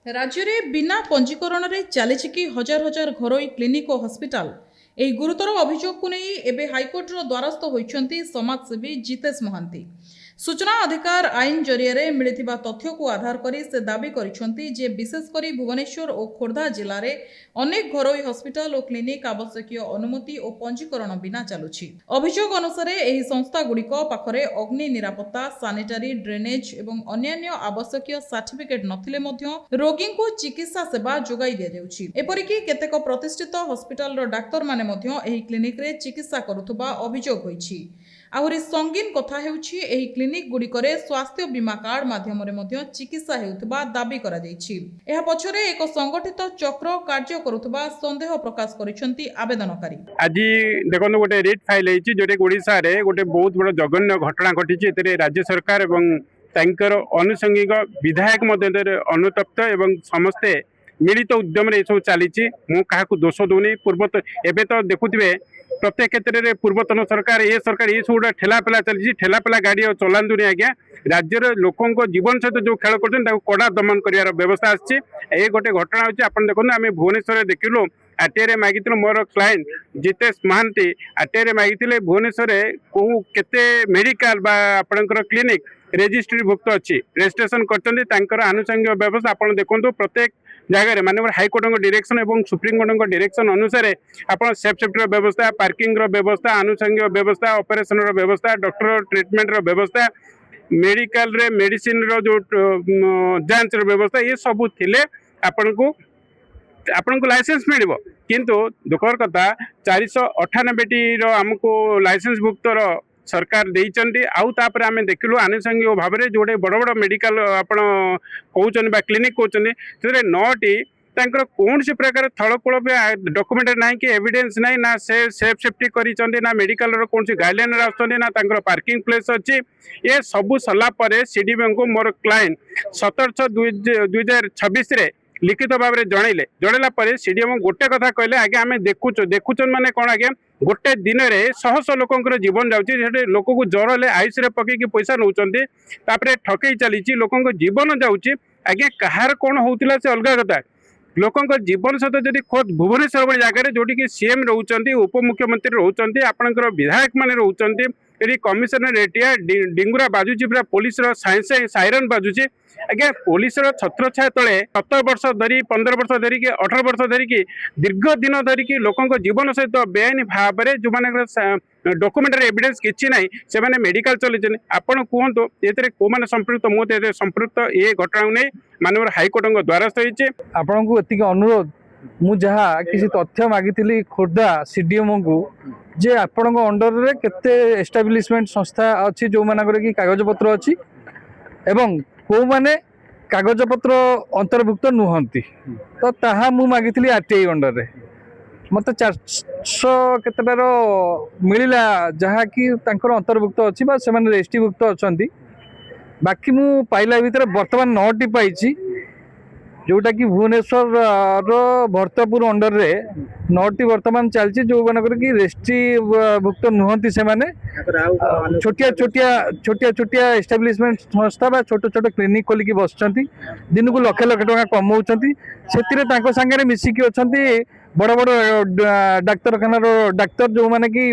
राज्य में बिना पंजीकरण रे चली कि हजार हजार घरोई क्लिनिक और हॉस्पिटल ଏହି ଗୁରୁତର ଅଭିଯୋଗକୁ ନେଇ ଏବେ ହାଇକୋର୍ଟର ଦ୍ୱାରସ୍ଥ ହୋଇଛନ୍ତି ସମାଜସେବୀ ଜିତେଶ ମହାନ୍ତି। ସୂଚନା ଅଧିକାର ଆଇନ ଜରିଆରେ ମିଳିଥିବା ତଥ୍ୟକୁ ଆଧାର କରି ସେ ଦାବି କରିଛନ୍ତି ଯେ ବିଶେଷ କରି ଭୁବନେଶ୍ୱର ଓ ଖୋର୍ଦ୍ଧା ଜିଲ୍ଲାରେ ଅନେକ ଘରୋଇ ହସ୍ପିଟାଲ ଓ କ୍ଲିନିକ ଆବଶ୍ୟକୀୟ ଅନୁମତି ଓ ପଞ୍ଜୀକରଣ ବିନା ଚାଲୁଛି। ଅଭିଯୋଗ ଅନୁସାରେ ଏହି ସଂସ୍ଥାଗୁଡ଼ିକ ପାଖରେ ଅଗ୍ନି ନିରାପତ୍ତା, ସାନିଟାରୀ, ଡ୍ରେନେଜ ଏବଂ ଅନ୍ୟାନ୍ୟ ଆବଶ୍ୟକୀୟ ସାର୍ଟିଫିକେଟ ନଥିଲେ ମଧ୍ୟ ରୋଗୀଙ୍କୁ ଚିକିତ୍ସା ସେବା ଯୋଗାଇ ଦିଆଯାଉଛି। ଏପରିକି କେତେକ ପ୍ରତିଷ୍ଠିତ ହସ୍ପିଟାଲର ଡାକ୍ତରମାନେ ମଧ୍ୟ ଏହି କ୍ଲିନିକରେ ଚିକିତ୍ସା କରୁଥିବା ଅଭିଯୋଗ ହୋଇଛି। ଆହୁରି ସଙ୍ଗୀନ କଥା ହେଉଛି ଏହି କ୍ଲିନିକ ଗୁଡ଼ିକରେ ସ୍ୱାସ୍ଥ୍ୟ ବୀମା କାର୍ଡ ମାଧ୍ୟମରେ ମଧ୍ୟ ଚିକିତ୍ସା ହେଉଥିବା ଦାବି କରାଯାଇଛି। ଏହା ପଛରେ ଏକ ସଂଗଠିତ ଚକ୍ର କାର୍ଯ୍ୟ କରୁଥିବା ସନ୍ଦେହ ପ୍ରକାଶ କରିଛନ୍ତି ଆବେଦନକାରୀ। আজি দেখুন গোটে রিট ফাইল হয়েছি যেটা ওড়িশার গোটে বহুত বড় জঘন্য ঘটনা ঘটিছে। এতে রাজ্য সরকার এবং তাঁর আনুষঙ্গিক বিধায়ক মধ্যে অনুতপ্ত এবং সমস্তে মিলিত উদ্যমে এসব চালিছি। মু কাহাকু দোষ দৌনি। पूर्वतन एबे तो देखुवे प्रत्येक क्षेत्र में पूर्वतन सरकार ये सब ठेलापेला चली ठेलापेला गाड़ी चलातुनि आज्ञा। राज्यर लोकों जीवन सहित जो खेल कर कड़ा दमन कर व्यवस्था आसी गोटे घटना होची। आप देखो आम भुवनेश्वर देखिलु आरटीआई मागिलु मोर क्लाएंट जितेश महांती आरटीआई मागिले भुवनेश्वर को केते मेडिकल बा आपनकर क्लिनिक रेजिस्ट्री भुक्त अच्छी रेजिस्ट्रेशन कर आनुषंगिक व्यवस्था आप देखो प्रत्येक जगह मानव हाईकोर्ट डायरेक्शन और सुप्रीमकोर्ट डायरेक्शन अनुसार आप सेफ सेफ्टी व्यवस्था, पार्किंग व्यवस्था, आनुषंगिक व्यवस्था, ऑपरेशन व्यवस्था, डॉक्टर ट्रीटमेंट व्यवस्था, मेडिकल रे मेडिसिन रो जो जांच व्यवस्था ये सब थिले आपन को लाइसेंस मिल किंतु दुखर कथा 498 टी आमको लाइसेंस भुक्त सरकार देइचंती। आउ तापर आमे देखिलु आनुषंगिक भाव में जोड़े बड़ बड़ मेडिकल आपण कहउचन बा क्लिनिक कहउचन से 9टी तांकर कौन सी प्रकार थलकूल डॉक्यूमेंट ना कि एविडेंस ना ना से सेफ सेफ्टी करिचंती ना मेडिकल रो कौन सी गाइडलाइन आसुचंती ना तांकर पार्किंग प्लेस अच्छी। ये सब सरला परे सीडीएम को मोर क्लाएंट 17/6/2026 रे लिखित भाव में जनइला सीडीएम गोटे कथा कहले आगे आम देखुचन माने कौन आगे गोटे दिन में शह शह लोकर जीवन जाऊँगी। लोक को ज्वर हेल्ले आईसी पकईकि पैसा नौकरी ठकई चली लोक जीवन जाऊँगी। आगे कहार कौन होता से अलग कथा लोक जीवन सहित जदि खोद भुवनेश्वर भाई जगह जोटि सीएम रोचंती, उपमुख्यमंत्री रोचंती, आपणकर विधायक मैंने रोचंती, ये कमिशनर एटिया डिंगुरा बाजुची पूरा पुलिस साइरन बाजुची। आज्ञा पुलिस छत्र छाया तले 17 वर्ष धरी 15 वर्ष धरिकी 18 वर्ष धरिकी दीर्घ दिन धरिकी लोकों जीवन सहित बेआईन भाव में जो मैंने डॉक्यूमेंटरी एविडेंस किसी ना से मैंने मेडिकल चलते आपड़ कहतु ये कौन संपृक्त मुझे संपृक्त ये घटना नहीं मानव हाईकोर्ट द्वारस्थ होती। आपण को एतिक अनुरोध मु जहा किसी तथ्य मागिली खोर्धा सीडीएम को जे आपण अंडर रे केते एस्टाब्लिशमेंट संस्था अच्छी जो मानकर कि कागज पत्र अच्छी एवं को माने कागज पत्र अंतर्भुक्त नुहंती तो ताहा मु मागिली आरटीआई अंडर रे मत 400 केतटार मिलला जहाँ कि तांकर अंतर्भुक्त अच्छी बा से माने रेजिस्ट्रीभुक्त अच्छी। बाकी मु पाइला भीतर वर्तमान 9टी पाइछि जोटा कि भुवनेश्वर भरतपुर अंडर रे 9टी वर्तमान चलती जो मानकर कि रेजिस्ट्री भुक्त नुहंती से माने छोटिया छोटिया छोटिया छोटिया एस्टाब्लिशमेंट संस्था बा छोट छोट क्लिनिक खोलिकी बसचंती दिन को लक्ष लक्ष टका कमाउचंती सेतिरे तांको संगे मिसिकी अछंती बड़ बड़ डाक्तरखाना डाक्तर जो माने कि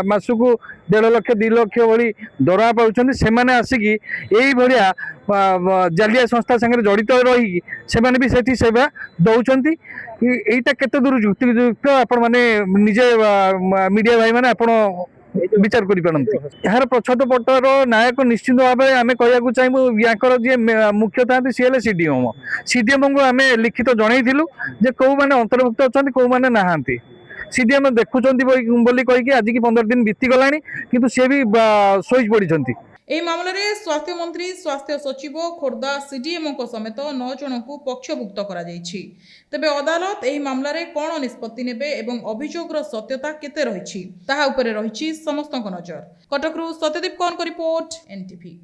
मासुक 1.5 लाख 2 लाख भली दरमा पाउछंती से माने आसिकी एई भलिया जालिया संस्था संगे जड़ित रही से माने भी सेठी सेवा दउछंती। एटा केते दूर युक्तियुक्त आपण माने निजे मीडिया भाई माने आपण विचार करि पारंती। यार प्रछद पटर नायक निश्चित भाव में आम कहूँ चाहबू याकर जी मुख्य था सी हेल्ले सीडीएम को आम लिखित जनइलु जे कौ मैंने अंतर्भुक्त अच्छा कौ मैंने नहांती सीडीएम देखुंत बोली कहीकि आज की 15 दिन बीतीगला किंतु सी भी शोज पड़ी। ଏହି ମାମଲାରେ ସ୍ୱାସ୍ଥ୍ୟ ମନ୍ତ୍ରୀ, ସ୍ୱାସ୍ଥ୍ୟ ସଚିବ, ଖୋର୍ଦ୍ଧା ସିଡିଏମ୍ଓଙ୍କ ସମେତ 9 ଜଣଙ୍କୁ ପକ୍ଷଭୁକ୍ତ କରାଯାଇଛି। ତେବେ ଅଦାଲତ ଏହି ମାମଲାରେ କ'ଣ ନିଷ୍ପତ୍ତି ନେବେ ଏବଂ ଅଭିଯୋଗର ସତ୍ୟତା କେତେ ରହିଛି ତାହା ଉପରେ ରହିଛି ସମସ୍ତଙ୍କ ନଜର। କଟକରୁ ସତ୍ୟଦୀପ କୌରଙ୍କ ରିପୋର୍ଟ, NTV।